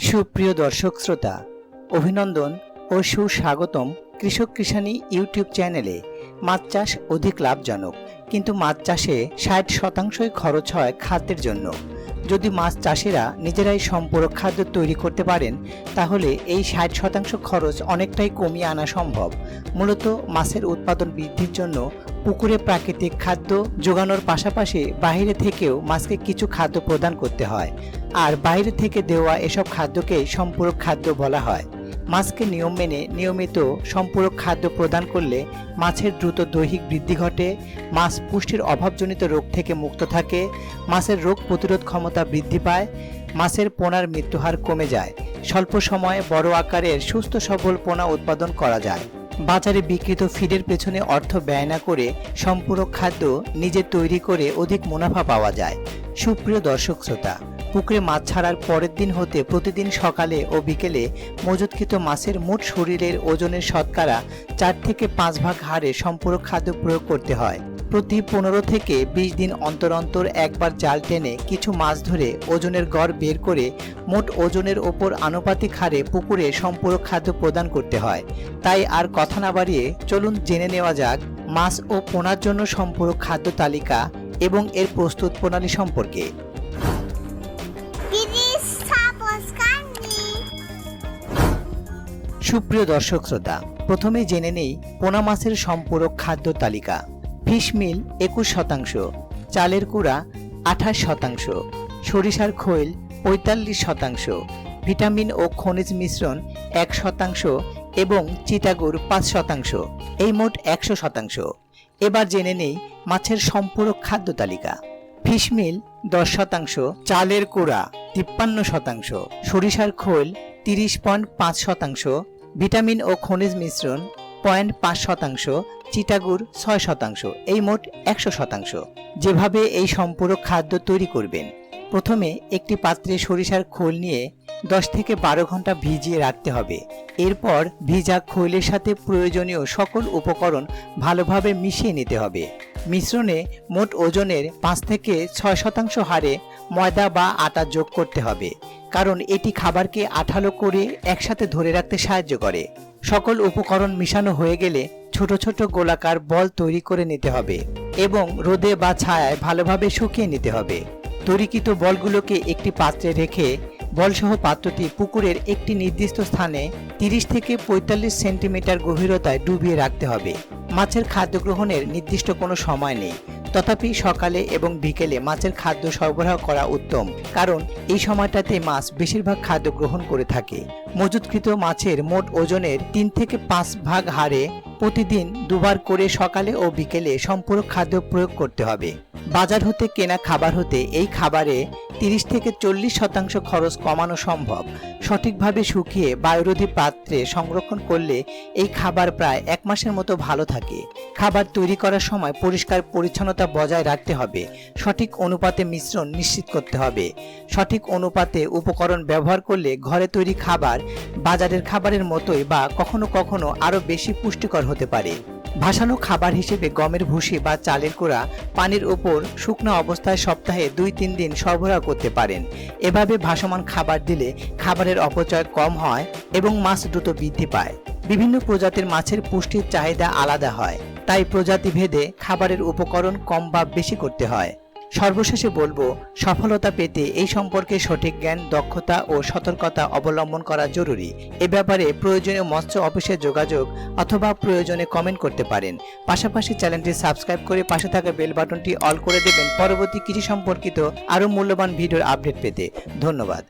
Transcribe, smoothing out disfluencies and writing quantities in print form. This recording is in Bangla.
সুপ্রিয় দর্শক শ্রোতা, অভিনন্দন ও সুস্বাগতম কৃষক কৃষানি ইউটিউব চ্যানেলে। মাছ চাষ অধিক লাভজনক, কিন্তু মাছ চাষে 60% খরচ হয় খাদ্যের জন্য। যদি মাছ চাষিরা নিজেরাই সম্পূরক খাদ্য তৈরি করতে পারেন, তাহলে এই 60% খরচ অনেকটাই কমিয়ে আনা সম্ভব। মূলত মাছের উৎপাদন বৃদ্ধির জন্য পুকুরে প্রাকৃতিক খাদ্য যোগানোর পাশাপাশি বাইরে থেকেও মাছকে কিছু খাদ্য প্রদান করতে হয়, আর বাইরে থেকে দেওয়া এসব খাদ্যকেই সম্পূরক খাদ্য বলা হয়। মাছকে নিয়ম মেনে নিয়মিত সম্পূরক খাদ্য প্রদান করলে মাছের দ্রুত দৈহিক বৃদ্ধি ঘটে, মাছ পুষ্টির অভাবজনিত রোগ থেকে মুক্ত থাকে, মাছের রোগ প্রতিরোধ ক্ষমতা বৃদ্ধি পায়, মাছের পোনার মৃত্যুহার কমে যায়, স্বল্প সময়ে বড় আকারের সুস্থ সবল পোনা উৎপাদন করা যায়। বাজারে বিক্রিত ফিডের পেছনে অর্থ ব্যয় না করে সম্পূরক খাদ্য নিজে তৈরি করে অধিক মুনাফা পাওয়া যায়। সুপ্রিয় দর্শক শ্রোতা, পুকুরে মাছ ছাড়ার পরের দিন হতে প্রতিদিন সকালে ও বিকেলে মজুতকৃত মাছের মোট শরীরের ওজনের শতকরা 4 থেকে 5 ভাগ হারে সম্পূরক খাদ্য প্রয়োগ করতে হয়। প্রতি 15 থেকে 20 দিন অন্তর অন্তর একবার জাল টেনে কিছু মাছ ধরে ওজনের গড় বের করে মোট ওজনের ওপর আনুপাতিক হারে পুকুরে সম্পূরক খাদ্য প্রদান করতে হয়। তাই আর কথা না বাড়িয়ে চলুন জেনে নেওয়া যাক মাছ ও পোনার জন্য সম্পূরক খাদ্য তালিকা এবং এর প্রস্তুত প্রণালী সম্পর্কে। সুপ্রিয় দর্শক শ্রোতা, প্রথমে জেনে নেই পোনা মাছের সম্পূরক খাদ্য তালিকা। ফিশ মিল 21%, চালের কুড়া 28%, সরিষার খৈল 45%, ভিটামিন ও খনিজ মিশ্রণ 1% এবং চিটাগুড় 5%, এই মোট 100%। এবার জেনে নেই মাছের সম্পূরক খাদ্য তালিকা। ফিশ মিল 10%, চালের কুড়া 53%, সরিষার খৈল 30.5%, ভিটামিন ও খনিজ মিশ্রণ 0.5%, চিটাগুড় 6%, এই মোট 100%। যেভাবে এই সম্পূরক খাদ্য তৈরি করবেন, প্রথমে একটি পাত্রে সরিষার খোল নিয়ে 10 থেকে 12 ঘন্টা ভিজিয়ে রাখতে হবে। এরপর ভিজা খৈলের সাথে প্রয়োজনীয় সকল উপকরণ ভালোভাবে মিশিয়ে নিতে হবে। মিশ্রণে মোট ওজনের 5 থেকে 6% হারে ময়দা বা আটা যোগ করতে হবে, কারণ এটি খাবারকে আঠালো করে একসাথে ধরে রাখতে সাহায্য করে। সকল উপকরণ মিশানো হয়ে গেলে ছোট ছোট গোলাকার বল তৈরি করে নিতে হবে এবং রোদে বা ছায়ায় ভালোভাবে শুকিয়ে নিতে হবে। তৈরিকৃত বলগুলোকে একটি পাত্রে রেখে বলসহ পাত্রটি পুকুরের একটি নির্দিষ্ট স্থানে 30 থেকে 45 সেন্টিমিটার গভীরতায় ডুবিয়ে রাখতে হবে। মাছের খাদ্য গ্রহণের নির্দিষ্ট কোনো সময় নেই, তথাপি সকালে এবং বিকেলে মাছের খাদ্য সরবরাহ করা উত্তম, কারণ এই সময়টাতে মাছ বেশিরভাগ খাদ্য গ্রহণ করে থাকে। মজুতকৃত মাছের মোট ওজনের 3 থেকে 5 ভাগ হারে প্রতিদিন 2 বার করে সকালে ও বিকেলে সম্পূরক খাদ্য প্রয়োগ করতে হবে। বাজার হতে কেনা খাবার হতে এই খাবারে 30 থেকে 40% খরচ কমানো সম্ভব। সঠিকভাবে শুকিয়ে বায়ুরোধী পাত্রে সংরক্ষণ করলে এই খাবার প্রায় 1 মাসের মতো ভালো থাকে। খাবার তৈরি করার সময় পরিষ্কার পরিচ্ছন্নতা বজায় রাখতে হবে। সঠিক অনুপাতে মিশ্রণ নিশ্চিত করতে হবে। সঠিক অনুপাতে উপকরণ ব্যবহার করলে ঘরে তৈরি খাবার বাজারের খাবারের মতোই বা কখনো কখনো আরও বেশি পুষ্টিকর হতে পারে। ভাসানো খাবার হিসেবে গমের ভুসি বা চালের কুড়া পানির উপর শুকনো অবস্থায় সপ্তাহে 2-3 দিন সরবরাহ করতে পারেন। এভাবে ভাসমান খাবার দিলে খাবারের অপচয় কম হয় এবং মাছ দ্রুত বৃদ্ধি পায়। বিভিন্ন প্রজাতির মাছের পুষ্টির চাহিদা আলাদা হয়, তাই প্রজাতি ভেদে খাবারের উপকরণ কম বা বেশি করতে হয়। সর্বশেষে বলবো, সফলতা পেতে এই সম্পর্কে সঠিক জ্ঞান, দক্ষতা ও সতর্কতা অবলম্বন করা জরুরি। এ ব্যাপারে প্রয়োজনীয় মৎস্য অফিসে যোগাযোগ অথবা প্রয়োজনে কমেন্ট করতে পারেন। পাশাপাশি চ্যানেলটি সাবস্ক্রাইব করে পাশে থাকা বেল বাটনটি অল করে দেবেন পরবর্তী কৃষি সম্পর্কিত আরও মূল্যবান ভিডিওর আপডেট পেতে। ধন্যবাদ।